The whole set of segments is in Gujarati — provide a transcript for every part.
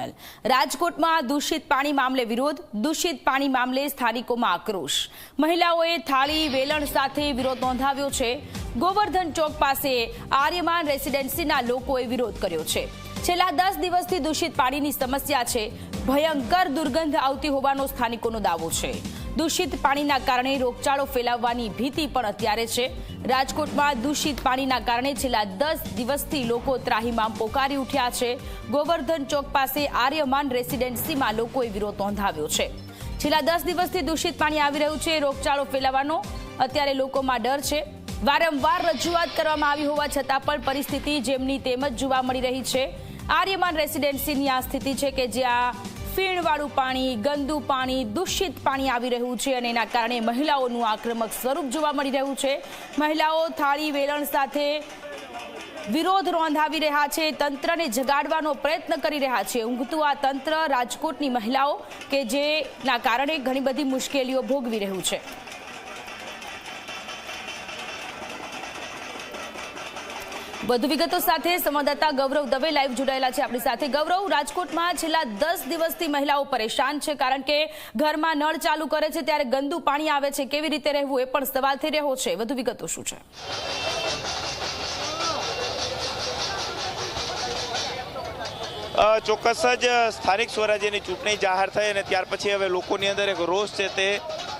સેન્સેશનલ। રાજકોટમાં દૂષિત પાણી મામલે વિરોધ, દૂષિત પાણી મામલે સ્થાનિકોમાં આક્રોશ। મહિલાઓએ થાળી વેલણ સાથે વિરોધ નોંધાવ્યો છે। ગોવર્ધન ચોક પાસે આર્યમાન રેસિડેન્સીના લોકોએ વિરોધ કર્યો છે। છેલ્લા 10 દિવસથી દૂષિત પાણીની સમસ્યા છે। ભયંકર દુર્ગંધ આવતી હોવાનો સ્થાનિકોનો દાવો છે। દૂષિત પાણીના કારણે રોગચાળો ફેલાવવાની ભીતિ પણ અત્યારે છે। રાજકોટમાં દૂષિત પાણીના કારણે છેલ્લા 10 દિવસથી લોકો ત્રાહિમામ પોકારી ઉઠ્યા છે। ગોવર્ધન ચોક પાસે આર્યમાન રેસિડેન્સીમાં લોકોએ વિરોધ નોંધાવ્યો છે। છેલ્લા 10 દિવસથી દૂષિત પાણી આવી રહ્યું છે। રોગચાળો ફેલાવાનો અત્યારે લોકોમાં ડર છે। વારંવાર રજૂઆત કરવામાં આવી હોવા છતાં પણ પરિસ્થિતિ જેમની તેમ જ જોવા મળી રહી છે। આર્યમાન રેસિડેન્સીની આ સ્થિતિ છે કે જ્યાં ફીણવાળું પાણી, ગંદુ પાણી, દૂષિત પાણી આવી રહ્યું છે અને એના કારણે મહિલાઓનું આક્રમક સ્વરૂપ જોવા મળી રહ્યું છે। મહિલાઓ થાળી વેલણ સાથે વિરોધ નોંધાવી રહ્યા છે। તંત્રને જગાડવાનો પ્રયત્ન કરી રહ્યા છે। ઊંઘતું આ તંત્ર રાજકોટની મહિલાઓ કે જેના કારણે ઘણી બધી મુશ્કેલીઓ ભોગવી રહ્યું છે। વધુ વિગતો સાથે સંવાદદાતા ગૌરવ દવે લાઈવ જોડાયેલા છે આપણી સાથે। ગૌરવ, રાજકોટમાં છેલ્લા 10 દિવસથી મહિલાઓ પરેશાન છે કારણ કે ઘરમાં નળ ચાલુ કરે છે ત્યારે ગંદુ પાણી આવે છે। કેવી રીતે રહેવું એ પણ સવાલ થઈ રહ્યો છે। વધુ વિગતો શું છે? ચોક્કસ જ સ્થાનિક સ્વરાજ્યની ચૂંટણી જાહેર થઈ અને ત્યાર પછી હવે લોકોની અંદર એક રોષ છે તે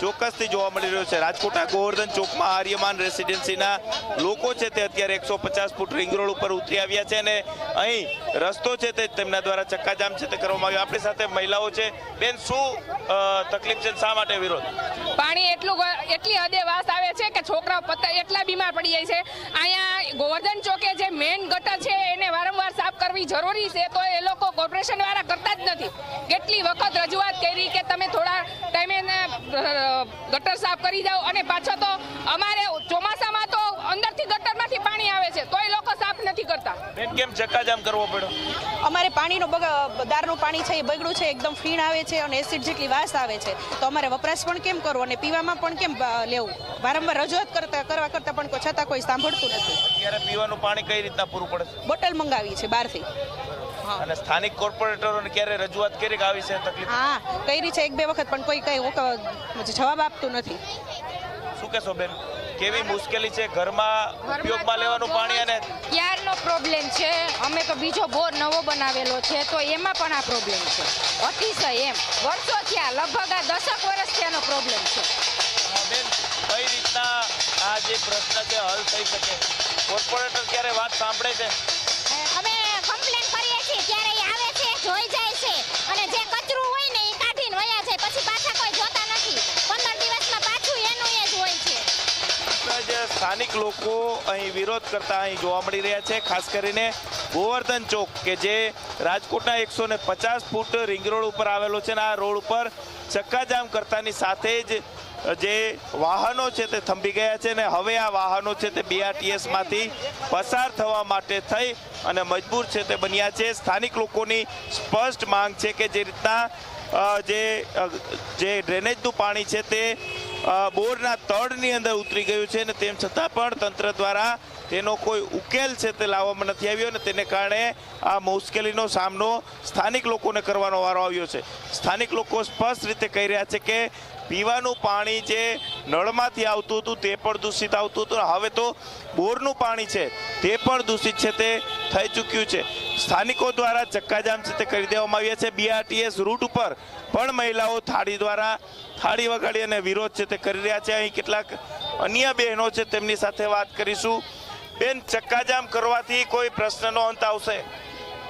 ચોક્કસથી જોવા મળી રહ્યો છે। રાજકોટના ગોવર્ધન ચોકમાં આર્યમાન રેસિડેન્સીના લોકો છે તે અત્યારે 150 ફૂટ રિંગ રોડ ઉપર ઉતરી આવ્યા છે અને અહીં રસ્તો છે તે તેમના દ્વારા ચક્કાજામ છે તે કરવામાં આવ્યો। આપણી સાથે મહિલાઓ છે। બેન, શું તકલીફ છે, શા માટે વિરોધ? પાણી એટલી હદે વાસ આવે છે કે છોકરાઓ એટલા બીમાર પડી જાય છે। અહીંયા ગોવર્ધન ચોકે જે મેઇન ગટર છે એને વારંવાર સાફ કરવી જરૂરી છે, તો એ લોકો કોર્પોરેશન વાળા કરતા જ નથી। કેટલી વખત રજૂઆત કરી કે તમે થોડા ટાઈમે ગટર સાફ કરી જાઓ અને પાછો તો અમારે ચોમાસામાં તો અંદરથી ગટરમાંથી પાણી આવે છે તો એ લોકો સાફ નથી કરતા। બેન, કેમ ચક્કાજામ કરવો પડ્યો? અમારે પાણીનો દારનું પાણી છે એ બગડ્યું છે, એકદમ ફીણ આવે છે અને એસિડ જેટલી વાસ આવે છે, તો અમારે વપરાશ પણ કેમ કરવો અને પીવામાં પણ કેમ લેવું? વારંવાર રજૂઆત કરવા કરતા પણ છતાં કોઈ સાંભળતું નથી। અત્યારે પીવાનું પાણી કઈ રીતના પૂરું પડે? બોટલ મંગાવી છે બહારથી। અને સ્થાનિક કોર્પોરેટરોને ક્યારે રજૂઆત કરી કે આવી છે તકલીફ? હા, કરી છે 1-2 વખત, પણ કોઈ કઈ જવાબ આપતું નથી। શું કહેશો બેન, કેવી મુશ્કેલી છે ઘરમાં ઉપયોગમાં લેવાનું પાણી? અને ક્યારનો પ્રોબ્લેમ છે, અમે તો બીજો બોર નવો બનાવેલો છે તો એમાં પણ આ પ્રોબ્લેમ છે અતિશય, એમ વર્ષો થયા, લગભગ આ 10 વર્ષથી આનો પ્રોબ્લેમ છે। બેન, કઈ રીતના આ જે પ્રશ્ન છે હલ થઈ શકે? કોર્પોરેટર ક્યારે વાત સાંભળે છે? અમે કમ્પ્લેન કરીએ છીએ ત્યારે એ આવે છે, જોઈ જાય છે અને જે કચરું હોય ને એ કાઢીને વયા જાય, પછી પાછા કોઈ જોતા નથી। 15 દિવસમાં પાછું એનું એ જ હોય છે। સ્થાનિક લોકો અહીં વિરોધ કરતા અહીં જોવા મળી રહ્યા છે। ખાસ કરીને ગોવર્ધન ચોક કે જે રાજકોટના 150 ફૂટ રિંગ રોડ ઉપર આવેલો છે અને આ રોડ ઉપર ચક્કાજામ કરતાની સાથે જ જે વાહનો છે તે થંભી ગયા છે અને હવે આ વાહનો છે તે BRTS માંથી પસાર થવા માટે થઈ અને મજબૂર છે તે બન્યા છે। સ્થાનિક લોકોની સ્પષ્ટ માંગ છે કે જે રીતના જે ડ્રેનેજનું પાણી છે તે બોરના તળની અંદર ઉતરી ગયું છે અને તેમ છતાં પણ તંત્ર દ્વારા તેનો કોઈ ઉકેલ છે તે લાવવામાં નથી આવ્યો અને તેને કારણે આ મુશ્કેલીનો સામનો સ્થાનિક લોકોને કરવાનો વારો આવ્યો છે। સ્થાનિક લોકો સ્પષ્ટ રીતે કહી રહ્યા છે કે પીવાનું પાણી જે નળમાંથી આવતું હતું તે પણ દૂષિત આવતું હતું, હવે તો બોરનું પાણી છે તે પણ દૂષિત છે તે થઈ ચૂક્યું છે। સ્થાનિકો દ્વારા ચક્કાજામ છે તે કરી દેવામાં આવ્યા છે। BRTS રૂટ ઉપર પણ મહિલાઓ થાળી વગાડી અને વિરોધ છે તે કરી રહ્યા છે। અહીં કેટલાક અન્ય બહેનો છે તેમની સાથે વાત કરીશું। બેન, ચક્કાજામ કરવાથી કોઈ પ્રશ્નનો અંત આવશે?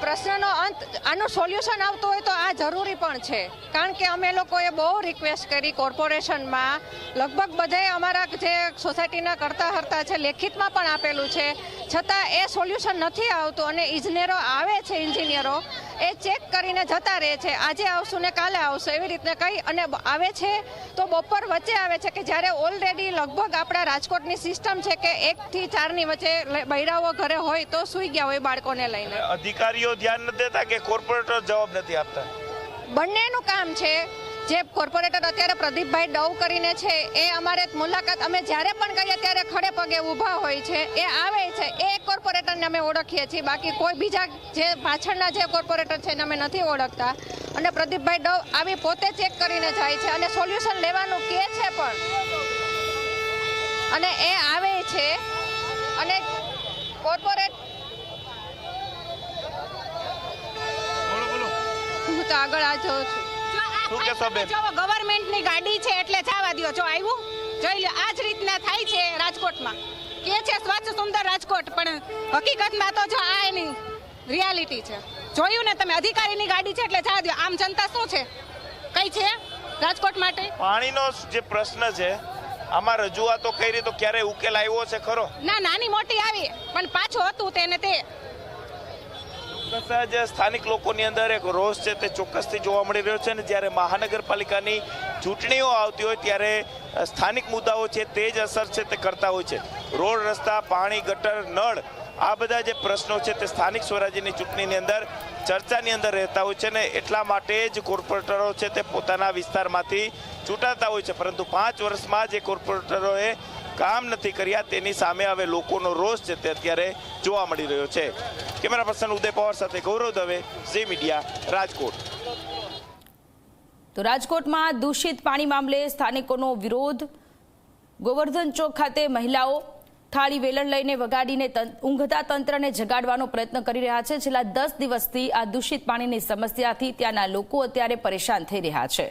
પ્રશ્નનો અંત, આનું સોલ્યુશન આવતું હોય તો આ જરૂરી પણ છે, કારણ કે અમે લોકોએ બહુ રિક્વેસ્ટ કરી કોર્પોરેશનમાં, લગભગ બધાએ અમારા જે સોસાયટીના કરતા હરતા છે લેખિતમાં પણ આપેલું છે, છતાં એ સોલ્યુશન નથી આવતું અને ઇજનેરો આવે છે, એન્જિનિયરો એ ચેક કરીને જતા રહે છે, આજે આવશું ને કાલે આવશું એવી રીતના કહી અને આવે છે તો બપોર વચ્ચે આવે છે કે જ્યારે ઓલરેડી લગભગ આપણા રાજકોટની સિસ્ટમ છે કે 1 થી 4ની વચ્ચે બૈરાઓ ઘરે હોય તો સૂઈ ગયા હોય બાળકોને લઈને। અધિકારીઓ ધ્યાન નથી દેતા કે કોર્પોરેટર જવાબ નથી આપતા? બંનેનું કામ છે, જે કોર્પોરેટર અત્યારે પ્રદીપભાઈ ડવ કરીને છે એ અમારે મુલાકાત અમે જ્યારે પણ કરીએ ત્યારે ખડે પગે ઊભા હોય છે, એ આવે છે, એ કોર્પોરેટરને અમે ઓળખીએ છીએ, બાકી કોઈ બીજા જે પાછળના જે કોર્પોરેટર છે એને અમે નથી ઓળખતા. અને પ્રદીપભાઈ ડવ આવી પોતે ચેક કરીને જાય છે અને સોલ્યુશન લેવાનું કહે છે પણ, અને એ આવે છે અને કોર્પોરેટ હું તો આગળ આ જાઉં છું. શું કહેશો બેન? ગવર્મેન્ટની ગાડી છે એટલે જવા દો. જો આવ્યું જોઈ લો, આ જ રીતના થાય છે રાજકોટમાં. કે છે સ્વચ્છ સુંદર રાજકોટ, પણ હકીકતમાં તો જો આ એની રિયાલિટી છે. જોયું ને તમે, અધિકારીની ગાડી છે એટલે જવા દો. આમ જનતા શું છે, કઈ છે રાજકોટ માટે? પાણીનો જે પ્રશ્ન છે આમાં રજૂઆતો કરી તો ક્યારે ઉકેલ આવ્યો છે ખરો? ના, નાની મોટી આવી પણ પાછું હતું તેને તે ચોક્કસ જ સ્થાનિક લોકોની અંદર એક રોષ છે તે ચોક્કસથી જોવા મળી રહ્યો છે. અને જ્યારે મહાનગરપાલિકાની ચૂંટણીઓ આવતી હોય ત્યારે સ્થાનિક મુદ્દાઓ છે તે જ અસર છે તે કરતા હોય છે. રોડ, રસ્તા, પાણી, ગટર, નળ, આ બધા જે પ્રશ્નો છે તે સ્થાનિક સ્વરાજ્યની ચૂંટણીની અંદર ચર્ચાની અંદર રહેતા હોય છે ને એટલા માટે જ કોર્પોરેટરો છે તે પોતાના વિસ્તારમાંથી ચૂંટાતા હોય છે. પરંતુ 5 વર્ષમાં જે કોર્પોરેટરોએ કામ નથી કર્યા તેની સામે હવે લોકોનો રોષ છે તે અત્યારે જોવા મળી રહ્યો છે. કેમેરા પર્સન ઉદય પવાર સાથે ગૌરવ દવે, ઝી મીડિયા, રાજકોટ. તો રાજકોટમાં દૂષિત પાણી મામલે સ્થાનિકોનો વિરોધ. ગોવર્ધન ચોક ખાતે મહિલાઓ થાળી વેલણ લઈને વગાડીને ઊંઘતા તંત્રને જગાડવાનો પ્રયત્ન કરી રહ્યા છે. છેલ્લા 10 દિવસથી આ દૂષિત પાણીની સમસ્યાથી ત્યાંના લોકો અત્યારે પરેશાન થઈ રહ્યા છે.